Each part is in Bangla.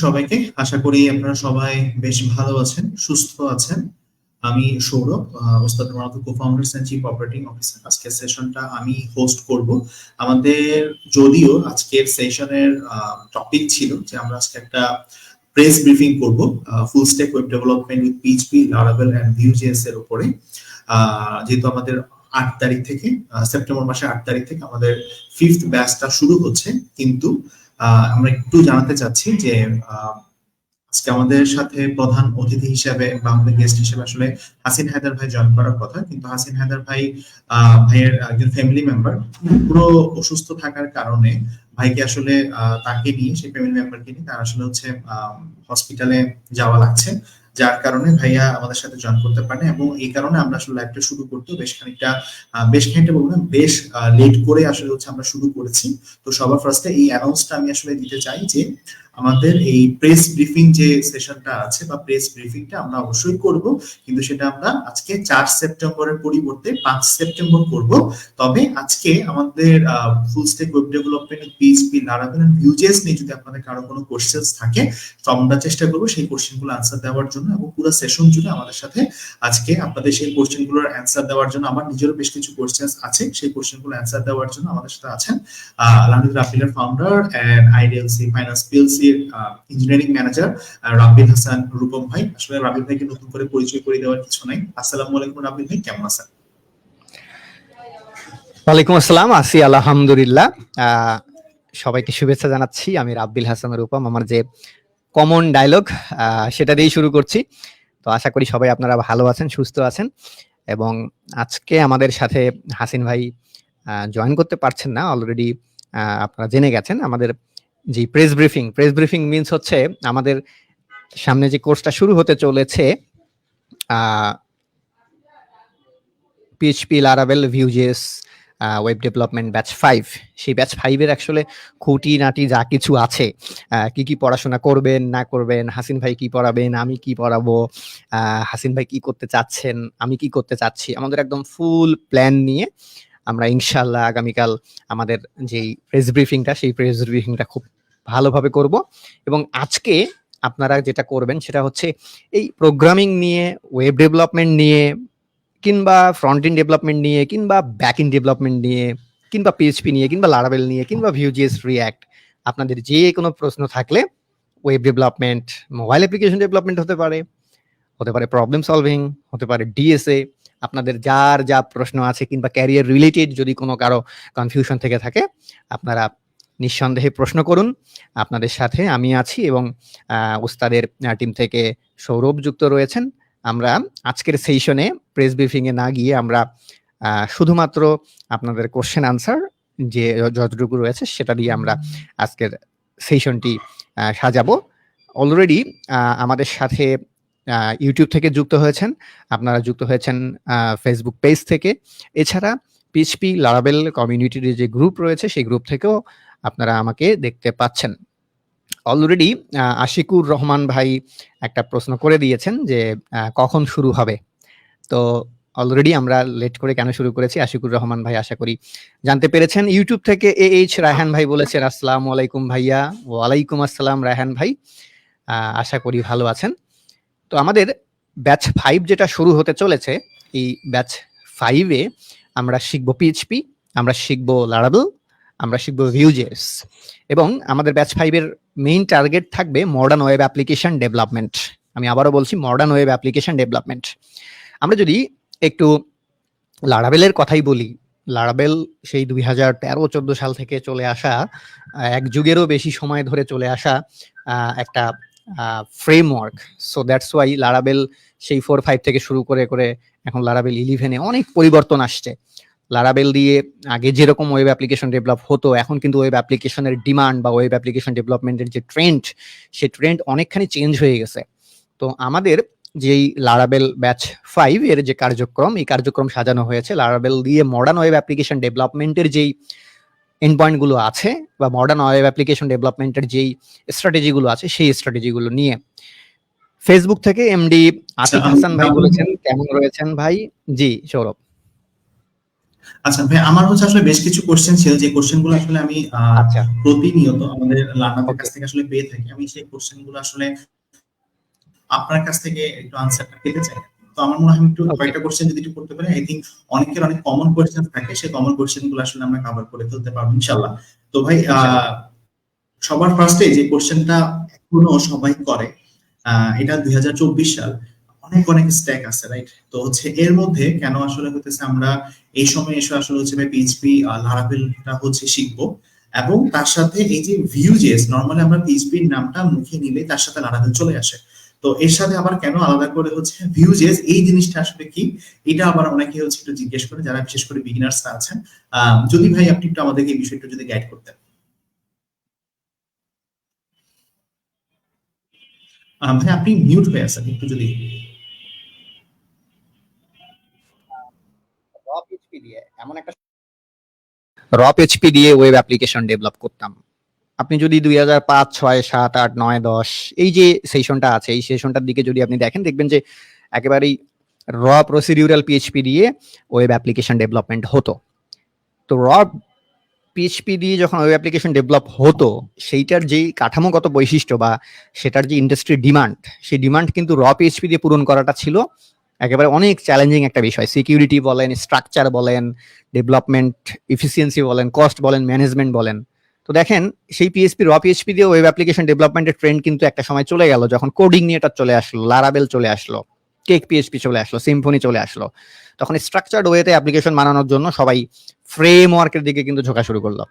সবাইকে আশা করি আপনারা সবাই বেশ ভালো আছেন, সুস্থ আছেন। আমি Sourav, Ostad Ronaldo co-founder and chief operating officer. আজকের সেশনটা আমি হোস্ট করব। আমাদের যদিও আজকের সেশনের টপিক ছিল যে আমরা আজকে একটা প্রেস ব্রিফিং করব full stack web development with PHP, Laravel and VueJS এর উপরে। যেহেতু আমাদের 8 তারিখ থেকে সেপ্টেম্বর মাসের 8 তারিখ থেকে আমাদের 5th ব্যাচটা শুরু হচ্ছে, কিন্তু আমরা একটু জানাতে চাচ্ছি যে আজকে আমাদের সাথে প্রধান অতিথি হিসেবে বা আমাদের গেস্ট হিসেবে আসলে হাসিন হায়দার ভাই জয়েন করার কথা, কিন্তু হাসিন হায়দার ভাইয়ের একজন ফ্যামিলি মেম্বার পুরো অসুস্থ থাকার কারণে ভাইকে আসলে তাকে নিয়ে, সেই ফ্যামিলি মেম্বারকে নিয়ে তার আসলে হচ্ছে হসপিটালে যাওয়া লাগছে, যার কারণে ভাইয়া আমাদের সাথে জয়েন করতে পারেন। এবং এই কারণে আমরা আসলে লাইভটা শুরু করতে বেশ খানিকটা বলবো না, বেশ লেট করে আসলে হচ্ছে আমরা শুরু করেছি। তো সবার ফার্স্টে এই অ্যানাউন্সটা আমি আসলে দিতে চাই যে আমাদের এই প্রেস ব্রিফিং যে সেশনটা আছে বা প্রেস ব্রিফিংটা আমরা অবশ্যই করব, কিন্তু সেটা আমরা আজকে 4 সেপ্টেম্বরের পরিবর্তে 5 সেপ্টেম্বর করব। তবে আজকে আমাদের full stack web development, PHP, Laravel and VueJS নিয়ে যদি আপনাদের কারো কোনো কোশ্চেন্স থাকে তো আমরা চেষ্টা করবো সেই কোশ্চেনগুলো আনসার দেওয়ার জন্য, এবং পুরো সেশন জুড়ে আমাদের সাথে আজকে আপনাদের সেই কোশ্চেনগুলোর অ্যান্সার দেওয়ার জন্য, আমার নিজেরও বেশ কিছু কোশ্চেন্স আছে, সেই কোশ্চেনগুলো অ্যান্সার দেওয়ার জন্য আমাদের সাথে আছেন আলহামদুলিল্লাহ রাব্বিলের founder and IDLC finance PLC engineering manager Rabbil Hasan Rupam ভাই। আসলে রাব্বিল ভাইকে নতুন করে পরিচয় করে দেওয়ার কিছু নাই। আসসালামু আলাইকুম রাব্বিল ভাই, কেমন আছেন? ওয়ালাইকুম আসসালাম, আছি আলহামদুলিল্লাহ। সবাইকে শুভেচ্ছা জানাচ্ছি। আমি রাব্বিল হাসান রূপম। আমার যে কমন ডায়লগ সেটা দিয়েই শুরু করছি। তো আশা করি সবাই আপনারা ভালো আছেন, সুস্থ আছেন। এবং আজকে আমাদের সাথে হাসিন ভাই জয়েন করতে পারছেন না, অলরেডি আপনারা জেনে গেছেন। আমাদের যে প্রেস ব্রিফিং মিনস হচ্ছে আমাদের সামনে যে কোর্সটা শুরু হতে চলেছে PHP, Laravel, VueJS, web development batch 5, সেই ব্যাচ 5 এর আসলে খুঁটিনাটি যা কিছু আছে, কি কি পড়াশোনা করবেন না করবেন, হাসিন ভাই কি পড়াবেন, আমি কি পড়াবো, হাসিন ভাই কি করতে চাচ্ছেন, আমি কি করতে চাচ্ছি, আমাদের একদম ফুল প্ল্যান নিয়ে আমরা ইনশাল্লাহ আগামীকাল আমাদের যেই প্রেস ব্রিফিংটা খুব ভালোভাবে করব। এবং আজকে আপনারা যেটা করবেন সেটা হচ্ছে এই প্রোগ্রামিং নিয়ে, ওয়েব ডেভেলপমেন্ট নিয়ে, কিংবা ফ্রন্ট এন্ড ডেভেলপমেন্ট নিয়ে, কিংবা ব্যাক এন্ড ডেভেলপমেন্ট নিয়ে, কিংবা পিএইচপি নিয়ে, কিংবা লারাভেল নিয়ে, কিংবা ভিউজিএস, রিঅ্যাক্ট, আপনাদের যে কোনো প্রশ্ন থাকলে, web development, mobile application development হতে পারে প্রবলেম সলভিং, হতে পারে ডিএসএ, আপনাদের যার যা প্রশ্ন আছে, কিংবা ক্যারিয়ার রিলেটেড যদি কোনো কারো কনফিউশন থেকে থাকে, আপনারা নিঃসন্দেহে প্রশ্ন করুন। আপনাদের সাথে আমি আছি এবং উস্তাদের টিম থেকে সৌরভ যুক্ত রয়েছেন। আমরা আজকের সেশনে প্রেস ব্রিফিং এ না গিয়ে আমরা শুধুমাত্র আপনাদের কোশ্চেন আনসার যে যতটুকু রয়েছে সেটা দিয়ে আমরা আজকের সেশনটি সাজাবো। অলরেডি আমাদের সাথে ইউটিউব থেকে যুক্ত হয়েছেন, আপনারা যুক্ত হয়েছেন ফেসবুক পেজ থেকে। এছাড়া পিএইচপি লারাভেল কমিউনিটির যে গ্রুপ রয়েছে সেই গ্রুপ থেকেও আপনারা আমাকে দেখতে পাচ্ছেন। অলরেডি আশিকুর রহমান ভাই একটা প্রশ্ন করে দিয়েছেন যে কখন শুরু হবে। তো অলরেডি আমরা লেট করে কেন শুরু করেছি, আশিকুর রহমান ভাই আশা করি জানতে পেরেছেন। ইউটিউব থেকে এইচ রায়হান ভাই বলেছেন আসসালামু আলাইকুম ভাইয়া। ওয়ালাইকুম আসসালাম রায়হান ভাই, আশা করি ভালো আছেন। তো আমাদের ব্যাচ 5 যেটা শুরু হতে চলেছে, এই ব্যাচ 5-এ আমরা শিখব পিএইচপি, আমরা শিখব লারাভেল, আমরা শিখব ভিউজেস, এবং আমাদের ব্যাচ 5-এর মেইন টার্গেট থাকবে মডার্ন ওয়েব অ্যাপ্লিকেশন ডেভেলপমেন্ট। আমি আবারও বলছি, মডার্ন ওয়েব অ্যাপ্লিকেশন ডেভেলপমেন্ট। আমরা যদি একটু লারাভেলের কথাই বলি, লারাভেল সেই 2013-14 সাল থেকে চলে আসা, এক যুগেরও বেশি সময় ধরে চলে আসা একটা framework. So that's why Laravel সেই 4-5 থেকে শুরু করে করে এখন লারাভেল 11-এ অনেক পরিবর্তন আসছে। লারাভেল দিয়ে আগে যেরকম ওয়েব অ্যাপ্লিকেশন ডেভেলপ হতো, এখন কিন্তু ওয়েব অ্যাপ্লিকেশনের ডিমান্ড বা ওয়েব অ্যাপ্লিকেশন ডেভেলপমেন্টের যে ট্রেন্ড, সেই ট্রেন্ড অনেকখানি চেঞ্জ হয়ে গেছে। তো আমাদের যেই লারাভেল ব্যাচ 5 এর যে কার্যক্রম, এই কার্যক্রম সাজানো হয়েছে লারাভেল দিয়ে মডার্ন ওয়েব অ্যাপ্লিকেশন ডেভেলপমেন্টের যেই এন্ড পয়েন্ট গুলো আছে, বা মডার্ন ওয়েব অ্যাপ্লিকেশন ডেভেলপমেন্টের যেই স্ট্র্যাটেজি গুলো আছে, সেই স্ট্র্যাটেজি গুলো নিয়ে। ফেসবুক থেকে এমডি আতিক হাসান ভাই বলেছেন, কেমন রয়েছেন ভাই? জি সৌরভ। আচ্ছা ভাই, আমার হচ্ছে আসলে বেশ কিছু কোশ্চেন ছিল, যে কোশ্চেন গুলো আসলে আমি আচ্ছা, প্রতিনিয়ত আমাদের লার্নারদের ওকে, কাছ থেকে আসলে পেয়ে থাকি। আমি সেই কোশ্চেন গুলো আসলে আপনার কাছ থেকে একটু আনসারটা পেতে চাই। তো আমার মনে হয় আমি একটু ওকে, কয়েকটা কোশ্চেন যদি একটু করতে পারি, আই থিঙ্ক অনেকের অনেক কমন কোশ্চেন থাকে, সেই কমন কোশ্চেন গুলো আসলে আমরা কভার করে ফেলতে পারবো ইনশাল্লাহ। তো ভাই, ইনশাআল্লাহ। সবার ফার্স্টে যে কোশ্চেনটা এখনো সবাই করে, এটা 2024 সাল, অনেক অনেক স্ট্যাক আছে, রাইট? তো হচ্ছে এর মধ্যে কেন আসলে হতেছে আমরা এই সময় এসে আসলে হচ্ছে পিএইচপি লারাভেলটা হচ্ছে শিখবো, এবং তার সাথে এই যে ভিউজেস, নর্মালি আমরা পিএইচপির নামটা মুখে নিলে তার সাথে লারাভেল চলে আসে। তো এর সাথে আবার কেন আলাদা করে হচ্ছে ভিউজেস, এই জিনিসটা আসলে কি, এটা আবার অনেকে হচ্ছে একটু জিজ্ঞেস করে, যারা বিশেষ করে বিগিনার্সরা আছেন। যদি ভাই আপনি একটু আমাদেরকে এই বিষয়টা যদি গাইড করতেন। ভাই আপনি মিউট হয়ে আছেন, একটু যদি। র পিএইচপি দিয়ে ওয়েব অ্যাপ্লিকেশন ডেভেলপ করতাম। আপনি যদি 2005, 6, 7, 8, 9, 10 এই যে সেশনটা আছে, এই সেশনটার দিকে যদি আপনি দেখেন, দেখবেন যে একেবারেই র প্রসিডিউরাল পিএইচপি দিয়ে ওয়েব অ্যাপ্লিকেশন ডেভেলপমেন্ট হতো। তো র পিএইচপি দিয়ে যখন ওয়েব অ্যাপ্লিকেশন ডেভেলপ হতো, সেইটার যেই কাঠামোগত বৈশিষ্ট্য বা সেটার যে ইন্ডাস্ট্রি ডিমান্ড, সেই ডিমান্ড কিন্তু র পিএইচপি দিয়ে পূরণ করাটা ছিল একেবারে অনেক চ্যালেঞ্জিং একটা বিষয়। সিকিউরিটি বলেন, স্ট্রাকচার বলেন, ডেভেলপমেন্ট এফিসিয়েন্সি বলেন, কস্ট বলেন, ম্যানেজমেন্ট বলেন। তো দেখেন, সেই পিএইচপি, র পিএইচপি দিয়ে ওয়েব অ্যাপ্লিকেশন ডেভেলপমেন্টের ট্রেন্ড কিন্তু একটা সময় চলে গেল, যখন কোডিং নিয়ে এটা চলে আসলো, লারাবেল চলে আসলো, কেক পিএইচপি চলে আসলো, সিম্ফনি চলে আসলো। তখন স্ট্রাকচার্ড ওয়েতে অ্যাপ্লিকেশন বানানোর জন্য সবাই ফ্রেমওয়ার্কের দিকে কিন্তু ঝোঁকা শুরু করলো।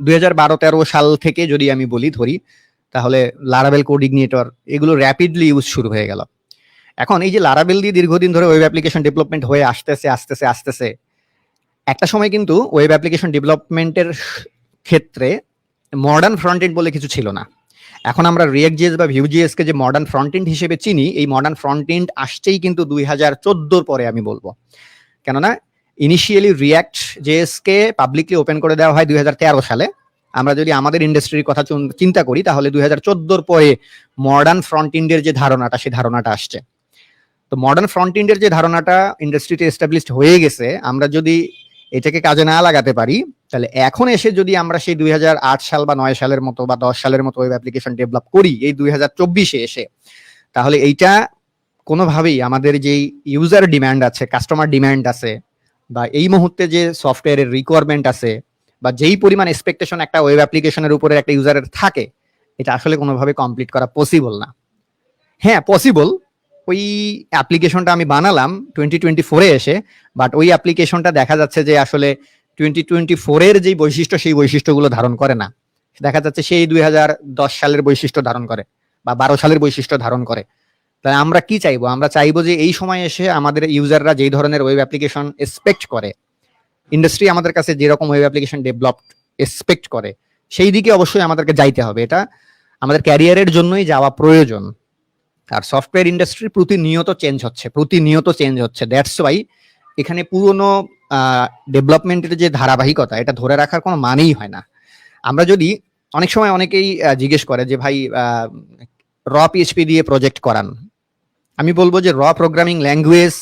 2012-13 সাল থেকে যদি আমি বলি ধরি, তাহলে লারাবেল, কোডিগনিটর এগুলো র্যাপিডলি ইউজ শুরু হয়ে গেল। এখন এই যে লারাবেল দিয়ে দীর্ঘদিন ধরে ওয়েব অ্যাপ্লিকেশন ডেভেলপমেন্ট হয়ে আসতেছে আসতেছে আসতেছে, একটা সময় কিন্তু ওয়েব অ্যাপ্লিকেশন ডেভেলপমেন্টের ক্ষেত্রে মডার্ন ফ্রন্ট এন্ড বলে কিছু ছিল না। এখন আমরা রিয়েক্ট জিএস বা ভিউ জিএস কে যে মডার্ন ফ্রন্ট এন্ড হিসেবে চিনি, এই মডার্ন ফ্রন্ট এন্ড আসছেই কিন্তু 2014 পরে আমি বলবো। কেননা ইনিশিয়ালি রিয়াক্ট জেএস কে পাবলিকলি ওপেন করে দেওয়া হয় 2013 সালে। আমরা যদি আমাদের ইন্ডাস্ট্রির কথা চিন্তা করি, তাহলে 2014 পরে মডার্ন ফ্রন্ট এন্ডের যে ধারণাটা, সেই ধারণাটা আসছে। তো মডার্ন ফ্রন্ট এন্ডের যে ধারণাটা ইন্ডাস্ট্রিতে এস্টাবলিশড হয়ে গেছে, আমরা যদি এটাকে কাজে না লাগাতে পারি, তাহলে এখন এসে যদি আমরা সেই 2008 সাল বা 9 সালের মতো বা 10 সালের মতো ওয়েব অ্যাপ্লিকেশন ডেভেলপ করি এই 2024-এ এসে, তাহলে এইটা কোনোভাবেই আমাদের যেই ইউজার ডিমান্ড আছে, কাস্টমার ডিমান্ড আছে, বা এই মুহূর্তে যে সফটওয়্যারের রিকোয়ারমেন্ট আছে, বা যেই পরিমাণ এক্সপেকটেশন একটা ওয়েব অ্যাপ্লিকেশনের উপরে একটা ইউজারের থাকে, এটা আসলে কোনোভাবে কমপ্লিট করা পসিবল না। হ্যাঁ, পসিবল। ওই অ্যাপ্লিকেশনটা আমি বানালাম 2024-এ এসে, বাট ওই অ্যাপ্লিকেশনটা দেখা যাচ্ছে যে আসলে 2024-এর যেই বৈশিষ্ট্য, সেই বৈশিষ্ট্যগুলো ধারণ করে না। দেখা যাচ্ছে সেই 2010 সালের বৈশিষ্ট্য ধারণ করে, বা 12 সালের বৈশিষ্ট্য ধারণ করে। তাই আমরা কি চাইবো? আমরা চাইবো যে এই সময় এসে আমাদের ইউজাররা যেই ধরনের ওয়েব অ্যাপ্লিকেশন এক্সপেক্ট করে, ইন্ডাস্ট্রি আমাদের কাছে যেরকম ওয়েব অ্যাপ্লিকেশন ডেভেলপ এক্সপেক্ট করে, সেই দিকে অবশ্যই আমাদেরকে যাইতে হবে। এটা আমাদের ক্যারিয়ারের জন্যই যাওয়া প্রয়োজন। আর সফটওয়্যার ইন্ডাস্ট্রি প্রতিনিয়ত চেঞ্জ হচ্ছে, প্রতিনিয়ত চেঞ্জ হচ্ছে। দ্যাটস ওয়াই এখানে পুরনো ডেভেলপমেন্টের যে ধারাবাহিকতা, এটা ধরে রাখার কোনো মানেই হয় না। আমরা যদি, অনেক সময় অনেকেই জিজ্ঞেস করে যে ভাই র পিএইচপি দিয়ে প্রজেক্ট করান। আমি বলবো যে র প্রোগ্রামিং ল্যাঙ্গুয়েজ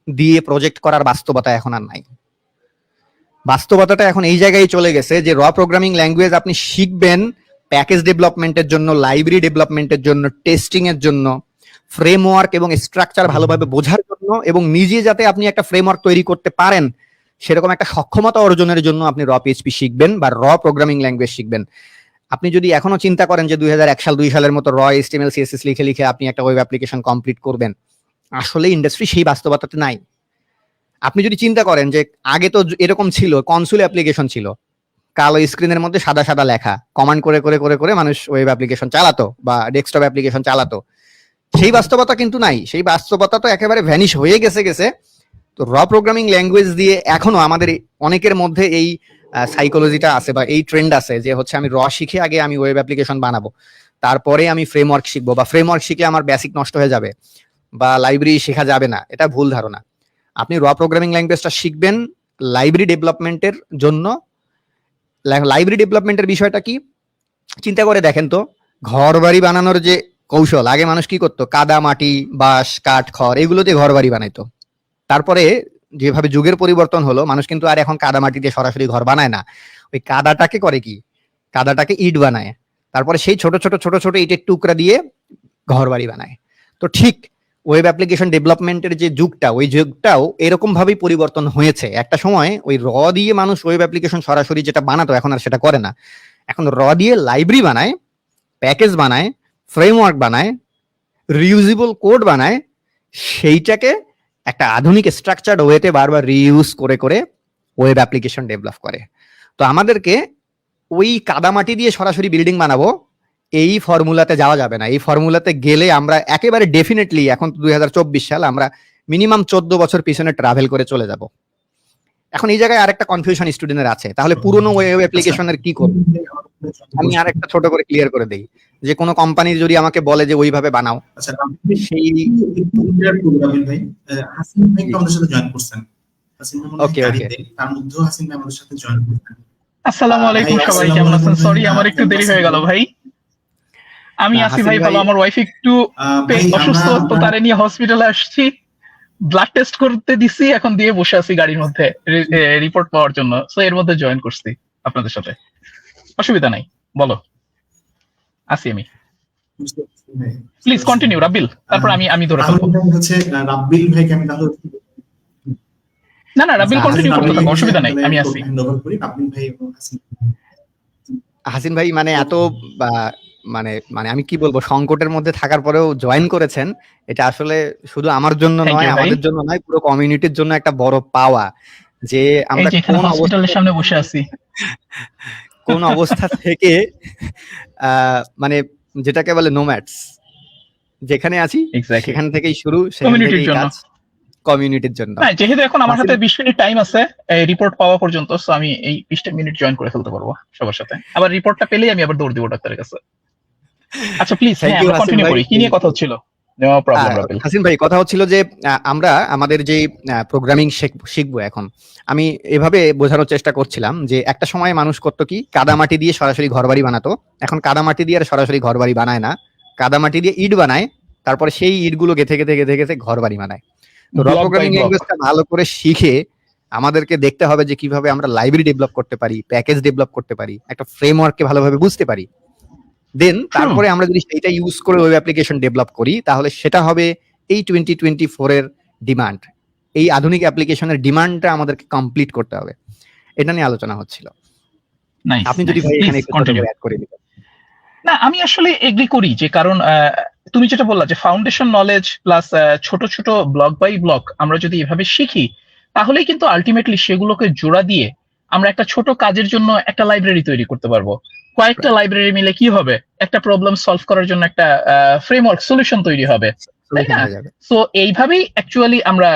দিয়ে প্রজেক্ট করার বাস্তবতা এখন আর নাই। বাস্তবতাটা এখন এই জায়গায় চলে গেছে যে র প্রোগ্রামিং ল্যাঙ্গুয়েজ আপনি শিখবেন প্যাকেজ ডেভেলপমেন্টের জন্য, লাইব্রেরি ডেভেলপমেন্টের জন্য, টেস্টিং এর জন্য, ফ্রেমওয়ার্ক এবং স্ট্রাকচার ভালোভাবে বোঝার জন্য, এবং নিজে যাতে আপনি একটা ফ্রেমওয়ার্ক তৈরি করতে পারেন সেরকম একটা সক্ষমতা অর্জনের জন্য আপনি র পিএইচপি শিখবেন বা র প্রোগ্রামিং ল্যাঙ্গুয়েজ শিখবেন। আপনি যদি এখনো চিন্তা করেন যে 2001 সাল 2 সালের মতো র এইচটিএমএল সিএসএস লিখে লিখে আপনি একটা ওয়েব অ্যাপ্লিকেশন কমপ্লিট করবেন, আসলে ইন্ডাস্ট্রি সেই বাস্তবতাতে নাই। আপনি যদি চিন্তা করেন যে আগে তো এরকম ছিল, কনসোল অ্যাপ্লিকেশন ছিল, কালো স্ক্রিনের মধ্যে সাদা সাদা লেখা, কমান্ড করে করে করে করে মানুষ ওয়েব অ্যাপ্লিকেশন চালাতো বা ডেস্কটপ অ্যাপ্লিকেশন চালাতো। সেই বাস্তবতা কিন্তু নাই, সেই বাস্তবতা তো একেবারে ভ্যানিশ হয়ে গেছে গেছে। তো র প্রোগ্রামিং ল্যাঙ্গুয়েজ দিয়ে এখনো আমাদের অনেকের মধ্যে এই সাইকোলজিটা আছে বা এই ট্রেন্ড আছে যে হচ্ছে আমি র শিখে আগে আমি ওয়েব অ্যাপ্লিকেশন বানাবো, তারপরে আমি ফ্রেমওয়ার্ক শিখবো, বা ফ্রেমওয়ার্ক শিখলে আমার বেসিক নষ্ট হয়ে যাবে, বা লাইব্রেরি শেখা যাবে না। এটা ভুল ধারণা। আপনি র প্রোগ্রামিং ল্যাঙ্গুয়েজটা শিখবেন লাইব্রেরি ডেভেলপমেন্টের জন্য। লাইব্রেরি ডেভেলপমেন্টের বিষয়টা কি চিন্তা করে দেখেন তো, ঘর বাড়ি বানানোর যে কৌশল, আগে মানুষ কি করতো? কাদা, মাটি, বাঁশ, কাঠ, খড় এগুলো দিয়ে ঘর বাড়ি বানাইতো। তারপরে যেভাবে যুগের পরিবর্তন হলো, মানুষ কিন্তু আর এখন কাদামাটি দিয়ে সরাসরি ঘর বানায় না। ওই কাদাটাকে করে কি, কাদাটাকে ইট বানায়, তারপরে সেই ছোট ছোট ছোট ছোট ইটের টুকরা দিয়ে ঘর বাড়ি বানায়। তো ঠিক ওয়েব অ্যাপ্লিকেশন ডেভেলপমেন্টের যে যুগটা, ওই যুগটাও এরকম ভাবেই পরিবর্তন হয়েছে। একটা সময় ওই র দিয়ে মানুষ ওয়েব অ্যাপ্লিকেশন সরাসরি যেটা বানাতো, এখন আর সেটা করে না। এখন র দিয়ে লাইব্রেরি বানায়, প্যাকেজ বানায়, ফ্রেমওয়ার্ক বানায়, রিউজেবল কোড বানায়, সেইটাকে একটা আধুনিক স্ট্রাকচার্ড ওয়েতে বারবার রিইউজ করে করে ওয়েব অ্যাপ্লিকেশন ডেভেলপ করে। তো আমাদেরকে ওই কাদামাটি দিয়ে সরাসরি বিল্ডিং বানাবো, এই ফর্মুলাতে যাওয়া যাবে না। এই ফর্মুলাতে গেলে আমরা একেবারে ডেফিনেটলি, এখন তো 2024 সাল, আমরা মিনিমাম 14 বছর পিছনে ট্রাভেল করে চলে যাব। এখন এই জায়গায় আরেকটা কনফিউশন স্টুডেন্টের আছে, তাহলে পুরনো ওয়েব অ্যাপ্লিকেশনের কি করব? আমি আরেকটা ছোট করে ক্লিয়ার করে দেই, যে কোনো কোম্পানি যদি আমাকে বলে যে ওইভাবে বানাও, আচ্ছা, সেই রাবিল ভাই, হাসিন ভাই তো আমাদের সাথে জয়েন করছেন। হাসিন ভাই মনে হয় ওকে ওকে গাড়িতে, তার মধ্যেও হাসিন ভাই আমাদের সাথে জয়েন করছেন। আসসালামু আলাইকুম ভাই, সবাই, আসসালামু কেমন আছেন? আলাইকুম সরি ভাই, আমার একটু কেমন দেরি আছেন হয়ে গেল ভাই? ভাই। আমি আছি হাসিন ভাই ভালো, ভাই, আমার ওয়াইফ একটু ভাই অসুস্থ, তো তারে নিয়ে হসপিটালে আসছি, ব্লাড টেস্ট করতে দিছি, এখন দিয়ে বসে আছি গাড়ির মধ্যে রিপোর্ট পাওয়ার জন্য। সো এর মধ্যে জয়েন করছি আপনাদের সাথে, অসুবিধা নাই, বলো। আসি আমি, প্লিজ কন্টিনিউ রাব্বিল, তারপর আমি ধরে তাহলে ফেলবো। ভাই হচ্ছে রাব্বিল ভাইকে আমি তাহলে না না রাব্বিল কন্টিনিউ করতে থাকো, অসুবিধা নাই, আমি আসি। হ্যান্ডওভার করি রাব্বিল ভাই এবং হাসিন। হাসিন ভাই মানে এত মানে মানে আমি কি বলবো, সংকটের মধ্যে থাকার পরেও জয়েন করেছেন, এটা আসলে শুধু আমার জন্য Thank নয়, you, ভাই। আমাদের জন্য নয়, পুরো কমিউনিটির জন্য একটা বড় পাওয়া, যে এই আমরা যে এখানে কোন হসপিটালের সামনে বসে আছি। কোন অবস্থা থেকে মানে যেটাকে বলে নোম্যাডস, যেখানে আছি এক্স্যাক্টলি, সেখান থেকেই শুরু, সেখান কমিউনিটির থেকেই জন্য। কাজ, কমিউনিটির জন্য। না যেহেতু এখন আমার হাসিন- হাতে 20 মিনিট টাইম আছে রিপোর্ট পাওয়া পর্যন্ত, সো আমি এই 20 মিনিট জয়েন করে ফেলতে পারবো সবার সাথে। আবার রিপোর্টটা পেলেই আমি আবার দৌড় দিব ডাক্তারের কাছে। আচ্ছা প্লিজ, Thank হ্যাঁ you, আমরা হাসিন কন্টিনিউ ভাই। করি, কি নিয়ে কথা হচ্ছিল? No problem রাবিল। হাসিন ভাই, কথা হচ্ছিল যে আমরা আমাদের যে প্রোগ্রামিং শিখবো এখন, আমি এভাবে বোঝানোর চেষ্টা করছিলাম যে একটা সময় মানুষ করতো কি, কাদামাটি দিয়ে সরাসরি ঘরবাড়ি বানাতো। এখন কাদামাটি দিয়ে আর সরাসরি ঘরবাড়ি বানায় না, কাদামাটি দিয়ে ইট বানায়, তারপরে সেই ইটগুলো গেথে গেথে গেথে গেথে ঘরবাড়ি বানায়। তো র প্রোগ্রামিং ল্যাঙ্গুয়েজটা ভালো করে শিখে আমাদেরকে দেখতে হবে যে কিভাবে আমরা লাইব্রেরি ডেভেলপ করতে পারি, প্যাকেজ ডেভেলপ করতে পারি, একটা ফ্রেমওয়ার্ককে ভালোভাবে বুঝতে পারি। দেন তারপরে আমরা যদি সেইটা ইউজ করে ওয়েব অ্যাপ্লিকেশন ডেভেলপ করি, তাহলে সেটা হবে এই 2024 এর ডিমান্ড। এই আধুনিক অ্যাপ্লিকেশনের ডিমান্ডটা আমাদেরকে কমপ্লিট করতে হবে, এটা নিয়ে আলোচনা হচ্ছিল। আপনি যদি ভাই এখানে একটু ছোট করে অ্যাড করে দিতেন। না আমি আসলে এগ্রি করি, যে কারণ তুমি যেটা বললা যে ফাউন্ডেশন নলেজ প্লাস ছোট ছোট ব্লক বাই ব্লক আমরা যদি এভাবে শিখি, তাহলেই কিন্তু আলটিমেটলি সেগুলোকে জোড়া দিয়ে আমরা একটা ছোট কাজের জন্য একটা লাইব্রেরি তৈরি করতে পারবো। কয়েকটা লাইব্রেরি মিলে কি হবে, একটা প্রবলেম সলভ করার জন্য একটা ফ্রেমওয়ার্ক সলিউশন তৈরি হবে, তাই না? সো এইভাবেই অ্যাকচুয়ালি আমরা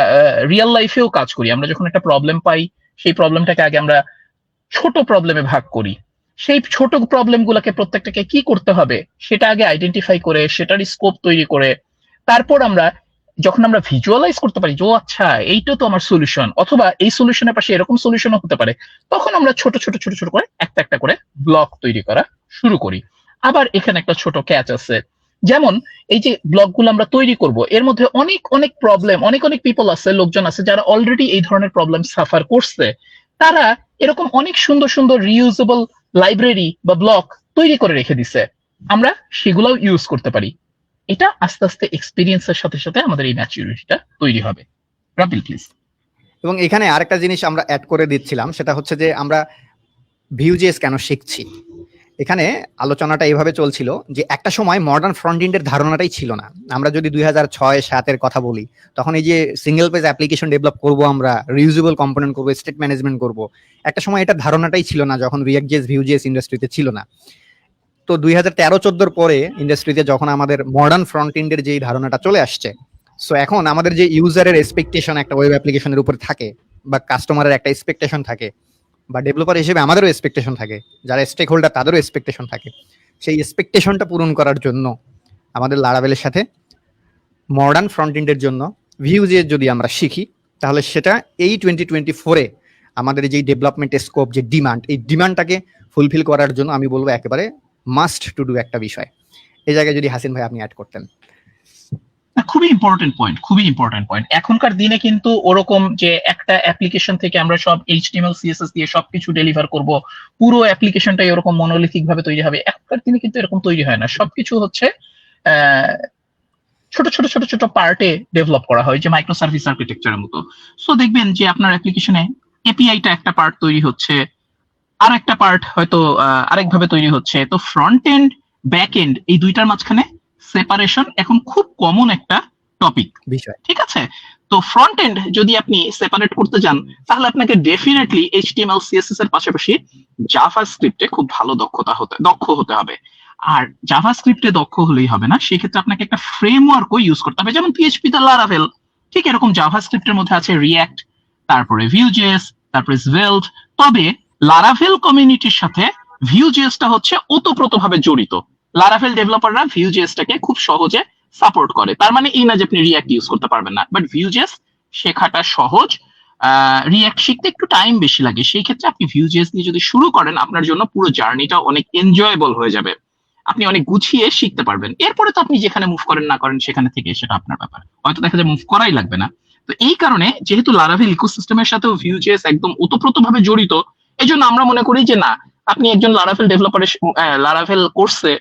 রিয়েল লাইফেও কাজ করি। আমরা যখন একটা প্রবলেম পাই, সেই প্রবলেমটাকে আগে আমরা ছোট প্রবলেমে ভাগ করি, সেই ছোট প্রবলেম গুলাকে প্রত্যেকটাকে কি করতে হবে সেটা আগে আইডেন্টিফাই করে, সেটার স্কোপ তৈরি করে, তারপর আমরা যখন আমরা ভিজুয়ালাইজ করতে পারি যে ও আচ্ছা এইটা তো আমার সলিউশন, অথবা এই সলিউশনের পাশে এরকম সলিউশনও হতে পারে, তখন আমরা ছোট ছোট ছোট ছোট করে একটা একটা করে ব্লক তৈরি করা শুরু করি। আবার এখানে একটা ছোট ক্যাচ আছে, যেমন এই যে ব্লকগুলো আমরা তৈরি করব, এর মধ্যে অনেক অনেক প্রবলেম, অনেক অনেক পিপল আছে, লোকজন আছে যারা অলরেডি এই ধরনের প্রবলেম সাফার করছে, তারা এরকম অনেক সুন্দর সুন্দর রিউজেবল লাইব্রেরি বা ব্লক তৈরি করে রেখে দিছে, আমরা সেগুলোও ইউজ করতে পারি। এটা আস্তে আস্তে এক্সপিরিয়েন্সের সাথে সাথে আমাদের এই ম্যাচুরিটিটা তৈরি হবে। রাবিল প্লিজ। এবং এখানে আরেকটা জিনিস আমরা অ্যাড করে দিচ্ছিলাম, সেটা হচ্ছে যে আমরা ভিউজেস কেন শিখছি। এখানে আলোচনাটা এইভাবে চলছিল যে একটা সময় মডার্ন ফ্রন্ট এন্ডের ধারণাটাই ছিল না। আমরা যদি 2006-07 কথা বলি, তখন এই যে সিঙ্গেল পেজ অ্যাপ্লিকেশন ডেভেলপ করব, আমরা রিউজেবল কম্পোনেন্ট করব, স্টেট ম্যানেজমেন্ট করব, একটা সময় এটা ধারণাটাই ছিল না, যখন রিঅ্যাক্ট.জেএস ভিউ.জেএস ইন্ডাস্ট্রিতে ছিল না। তো 2013-14 পরে ইন্ডাস্ট্রিতে যখন আমাদের মডার্ন ফ্রন্ট এন্ডের যেই ধারণাটা চলে আসছে, সো এখন আমাদের যে ইউজারের এক্সপেকটেশন একটা ওয়েব অ্যাপ্লিকেশনের উপর থাকে, বা কাস্টমারের একটা এক্সপেকটেশন থাকে, বা ডেভেলপার হিসেবে আমাদেরও এক্সপেকটেশন থাকে, যারা স্টেক হোল্ডার তাদেরও এক্সপেকটেশন থাকে, সেই এক্সপেকটেশনটা পূরণ করার জন্য আমাদের লারাভেলের সাথে মডার্ন ফ্রন্ট এন্ডের জন্য ভিউ.জেএস যদি আমরা শিখি, তাহলে সেটা এই 2024-এ আমাদের যেই ডেভেলপমেন্ট স্কোপ, যে ডিমান্ড, এই ডিমান্ডটাকে ফুলফিল করার জন্য আমি বলবো একেবারে মাস্ট টু ডু একটা বিষয়। এই জায়গায় যদি হাসিন ভাই আপনি অ্যাড করতেন। খুবই ইম্পর্টেন্ট পয়েন্ট। এখনকার দিনে কিন্তু ওরকম যে একটা অ্যাপ্লিকেশন থেকে আমরা সব HTML CSS দিয়ে সবকিছু ডেলিভার করব, পুরো অ্যাপ্লিকেশনটাই ওরকম মনোলিথিক ভাবে তৈরি হবে, এখনকার দিনে কিন্তু এরকম তৈরি হয় না। সবকিছু হচ্ছে ছোট ছোট ছোট ছোট পার্টে ডেভেলপ করা হয়, যে মাইক্রো সার্ভিস আর্কিটেকচারের মতো। সো দেখবেন যে আপনার অ্যাপ্লিকেশনে এপিআইটা একটা পার্ট তৈরি হচ্ছে, আর একটা পার্ট হয়তো আরেকভাবে তৈরি হচ্ছে। তো ফ্রন্ট এন্ড ব্যাক এন্ড এই দুইটার মাঝখানে সেপারেশন এখন খুব কমন একটা টপিক, বিষয়। ঠিক আছে? তো ফ্রন্ট এন্ড যদি আপনি সেপারেট করতে যান, তাহলে আপনাকে ডেফিনেটলি HTML CSS এর পাশাপাশি জাভাস্ক্রিপ্টে খুব ভালো দক্ষ হতে হবে। আর জাভাস্ক্রিপ্টে দক্ষ হলেই হবে না, সেক্ষেত্রে আপনাকে একটা ফ্রেমওয়ার্কও ইউজ করতে হবে, যেমন PHP তে লারাভেল, ঠিক এরকম জাভাস্ক্রিপ্টের মধ্যে আছে রিঅ্যাক্ট, তারপরে ভিউজেস, তারপরে svelte। তবে লারাভেল কমিউনিটির সাথে ভিউজেসটা হচ্ছে ওতপ্রোতভাবে জড়িত। লারাভেল ডেভেলপাররা ভিউজেসটাকে খুব সহজে সাপোর্ট করে। তার মানে এই না যে আপনি রিঅ্যাক্ট ইউজ করতে পারবেন না, বাট ভিউজেস শেখাটা সহজ, রিঅ্যাক্ট শিখতে একটু টাইম বেশি লাগে। সেই ক্ষেত্রে আপনি ভিউজেস দিয়ে যদি শুরু করেন, আপনার জন্য পুরো জার্নিটা অনেক এনজয়েবল হয়ে যাবে, আপনি অনেক গুছিয়ে শিখতে পারবেন। এরপরে তো আপনি যেখানে মুভ করেন না করেন সেখানে থেকে সেটা আপনার ব্যাপার, হয়তো দেখা যায় মুভ করাই লাগবে না। তো এই কারণে যেহেতু লারাভেল ইকোসিস্টেমের সাথেও ভিউজেস একদম ওতপ্রোতভাবে জড়িত, এই জন্য আমরা মনে করি যে না, আপনি একজন লারাভেল ডেভেলপারের লারাভেল কোর্সে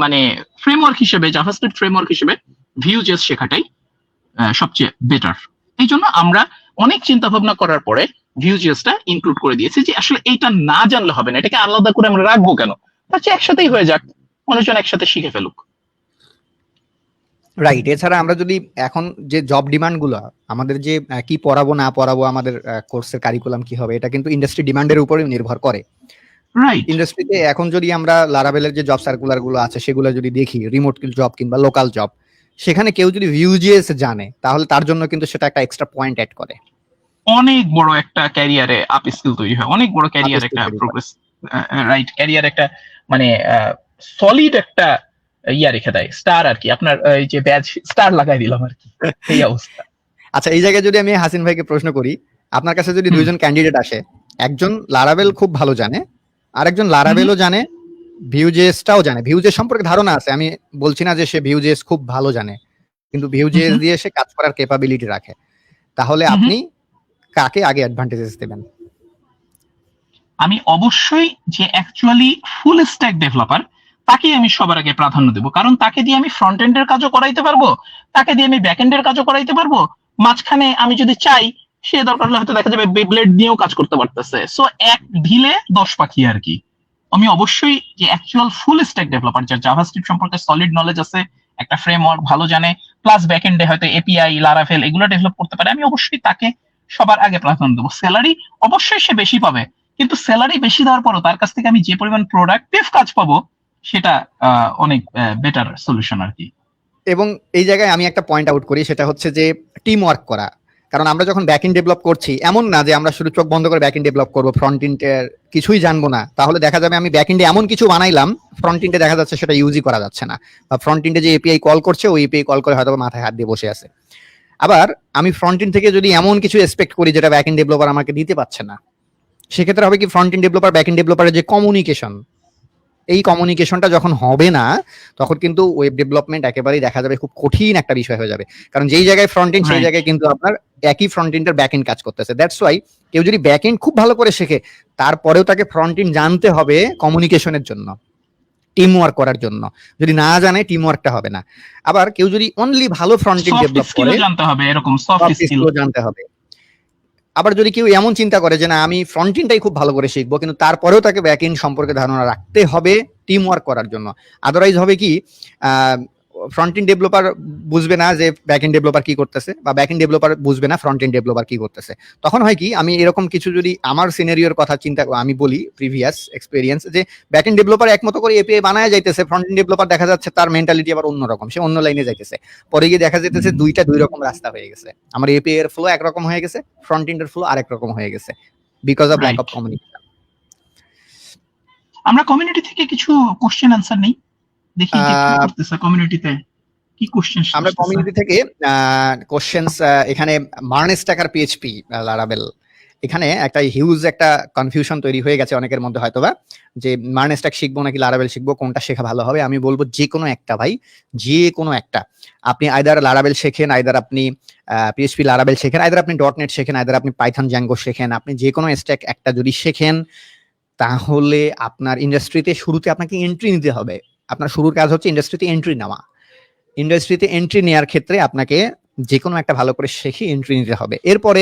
মানে ফ্রেমওয়ার্ক হিসেবে, জাভাস্ক্রিপ্ট ফ্রেমওয়ার্ক হিসেবে ভিউজেস শেখাটাই সবচেয়ে বেটার। এই জন্য আমরা অনেক চিন্তা ভাবনা করার পরে ভিউজেসটা ইনক্লুড করে দিয়েছি, যে আসলে এইটা না জানলে হবে না, এটাকে আলাদা করে আমরা রাখবো কেন, তার চেয়ে একসাথেই হয়ে যাক, মানুষজন একসাথে শিখে ফেলুক। রাইট। এছাড়া আমরা যদি এখন যে জব ডিমান্ড গুলো, আমাদের যে কি পড়াবো না পড়াবো, আমাদের কোর্সের কারিকুলাম কি হবে, এটা কিন্তু ইন্ডাস্ট্রি ডিমান্ডের উপরে নির্ভর করে। রাইট। ইন্ডাস্ট্রিতে এখন যদি আমরা লারাভেলের যে জব সার্কুলার গুলো আছে সেগুলো যদি দেখি, রিমোট জব কিংবা লোকাল জব, সেখানে কেউ যদি ভিউজেস জানে তাহলে তার জন্য কিন্তু সেটা একটা এক্সট্রা পয়েন্ট অ্যাড করে, অনেক বড় একটা ক্যারিয়ারে আপ স্কিল তৈরি হয়, অনেক বড় ক্যারিয়ার একটা প্রোগ্রেস, রাইট, ক্যারিয়ার একটা মানে সলিড একটা ইয়া রেখে দেয়, স্টার আর কি, আপনার এই যে ব্যাজ স্টার লাগাই দিলাম আর কি, এই অবস্থা। আচ্ছা, এই জায়গায় যদি আমি হাসিন ভাইকে প্রশ্ন করি, আপনার কাছে যদি দুইজন ক্যান্ডিডেট আসে, একজন লারাভেল খুব ভালো জানে, আর একজন লারাভেলও জানে, ভিউজেসটাও জানে, ভিউজেস সম্পর্কে ধারণা আছে, আমি বলছি না যে সে ভিউজেস খুব ভালো জানে, কিন্তু ভিউজেস দিয়ে সে কাজ করার ক্যাপাবিলিটি রাখে, তাহলে আপনি কাকে আগে অ্যাডভান্টেজেস দেবেন? আমি অবশ্যই যে অ্যাকচুয়ালি ফুল স্ট্যাক ডেভেলপার তাকে আমি সবার আগে প্রাধান্য দেবো, কারণ তাকে দিয়ে আমি ফ্রন্ট এন্ডের কাজও করাইতে পারবো, তাকে দিয়ে আমি ব্যাক এন্ডের কাজও করাইতে পারবো, মাঝখানে আমি যদি চাই সে দরকার হলে হয়তো দেখা যাবে বেব্লেড নিয়েও কাজ করতে পারতেছে। সো এক ঢিলে 10 পাখি আর কি। আমি অবশ্যই যে অ্যাকচুয়াল ফুল স্ট্যাক ডেভেলপার, যার জাভাস্ক্রিপ্ট সম্পর্কে সলিড নলেজ আছে, একটা ফ্রেমওয়ার্ক ভালো জানে, প্লাস ব্যাক এন্ডে হয়তো এপিআই, লারাভেল এগুলো ডেভেলপ করতে পারে, আমি অবশ্যই তাকে সবার আগে প্রাধান্য দেবো। স্যালারি অবশ্যই সে বেশি পাবে, কিন্তু স্যালারি বেশি দেওয়ার পরও তার কাছ থেকে আমি যে পরিমাণ প্রোডাক্টিভ কাজ পাবো সেটা অনেক বেটার সলিউশন আর কি। এবং এই জায়গায় আমি একটা পয়েন্ট আউট করি, সেটা হচ্ছে যে টিম ওয়ার্ক করা। কারণ আমরা যখন ব্যাক এন্ড ডেভেলপ করছি, এমন না যে আমরা শুধু চোখ বন্ধ করে ব্যাক এন্ড ডেভেলপ করবো, ফ্রন্ট এন্ডের কিছুই জানবো না, তাহলে দেখা যাবে আমি ব্যাক এন্ডে এমন কিছু বানাইলাম, ফ্রন্ট এন্ডে দেখা যাচ্ছে সেটা ইউজই করা যাচ্ছে না, বা ফ্রন্ট এন্ডে যে এপিআই কল করছে ওই এপিআই কল করে হয়তো মাথায় হাত দিয়ে বসে আছে। আবার আমি ফ্রন্ট এন্ড থেকে যদি এমন কিছু এক্সপেক্ট করি যেটা ব্যাক এন্ড ডেভেলপার আমাকে দিতে পারছে না, সেক্ষেত্রে হবে কি, front end developer back end ডেভেলপারের যে কমিউনিকেশন, এই কমিউনিকেশনটা যখন হবে না, তখন কিন্তু ওয়েব ডেভেলপমেন্ট একেবারেই দেখা যাবে খুব কঠিন একটা বিষয় হয়ে যাবে। কারণ যেই জায়গায় ফ্রন্ট এন্ড, সেই জায়গায় কিন্তু আপনার একই ফ্রন্ট এন্ডের ব্যাক এন্ড কাজ করতেছে। দ্যাটস ওয়াই কেউ যদি ব্যাক এন্ড খুব ভালো করে শেখে, তারপরেও তাকে ফ্রন্ট এন্ড জানতে হবে কমিউনিকেশনের জন্য, টিম ওয়ার্ক করার জন্য। যদি না জানে, টিম ওয়ার্কটা হবে না। আবার কেউ যদি অনলি ভালো ফ্রন্ট এন্ড ডেভেলপ করে, জানতে হবে, এরকম সফট স্কিল জানতে হবে। আবার যদি কেউ এমন চিন্তা করে যে না, আমি ফ্রন্ট এন্ডটাই খুব ভালো করে শিখবো, কিন্তু তারপরেও তাকে ব্যাক এন্ড সম্পর্কে ধারণা রাখতে হবে টিম ওয়ার্ক করার জন্য। আদারওয়াইজ হবে কি, ফ্রন্ট এন্ড ডেভেলপার বুঝবে না যে ব্যাক এন্ড ডেভেলপার কি করতেছে, বা ব্যাক এন্ড ডেভেলপার বুঝবে না ফ্রন্ট এন্ড ডেভেলপার কি করতেছে। তখন হয় কি, আমি এরকম কিছু যদি আমার সিনারিওর কথা চিন্তা আমি বলি, প্রিভিয়াস এক্সপেরিয়েন্স, যে ব্যাক এন্ড ডেভেলপার একমতো করে এপিআই বানায় যাইতেছে, ফ্রন্ট এন্ড ডেভেলপার দেখা যাচ্ছে তার মেন্টালিটি আবার অন্যরকম, সে অন্য লাইনে যাইতেছে, পরে গিয়ে দেখা যাইতেছে দুইটা দুই রকম রাস্তা হয়ে গেছে। আমার এপিআই এর ফ্লো একরকম হয়ে গেছে, ফ্রন্ট এন্ডের ফ্লো আরেক রকম হয়ে গেছে, because of lack of communication. আমরা কমিউনিটি থেকে কিছু কোশ্চেন আনসার নেই, দেখি যে কি করতেছে কমিউনিটিতে, কি কোশ্চেন আমরা কমিউনিটি থেকে কোশ্চেনস, এখানে মার্নেস টাকার পিএইচপি লারাভেল এখানে একটা হিউজ একটা কনফিউশন তৈরি হয়ে গেছে অনেকের মধ্যে হয়তোবা, যে মার্ন স্ট্যাক শিখবো নাকি লারাভেল শিখবো, কোনটা শেখা ভালো হবে। আমি বলবো যে কোনো একটা ভাই, যে কোনো একটা। আপনি আইদার লারাভেল শেখেন, আইদার আপনি পিএইচপি লারাভেল শেখেন, আইদার আপনি ডটনেট শেখেন, আইদার আপনি পাইথন জ্যাঙ্গো শেখেন। আপনি যে কোনো স্ট্যাক একটা যদি শেখেন, তাহলে আপনার ইন্ডাস্ট্রিতে শুরুতে আপনাকে এন্ট্রি নিতে হবে। আপনার শুরুর কাজ হচ্ছে ইন্ডাস্ট্রিতে এন্ট্রি নেওয়া। ইন্ডাস্ট্রিতে এন্ট্রি নেওয়ার ক্ষেত্রে আপনাকে যে কোনো একটা ভালো করে শিখে এন্ট্রি নিতে হবে। এরপরে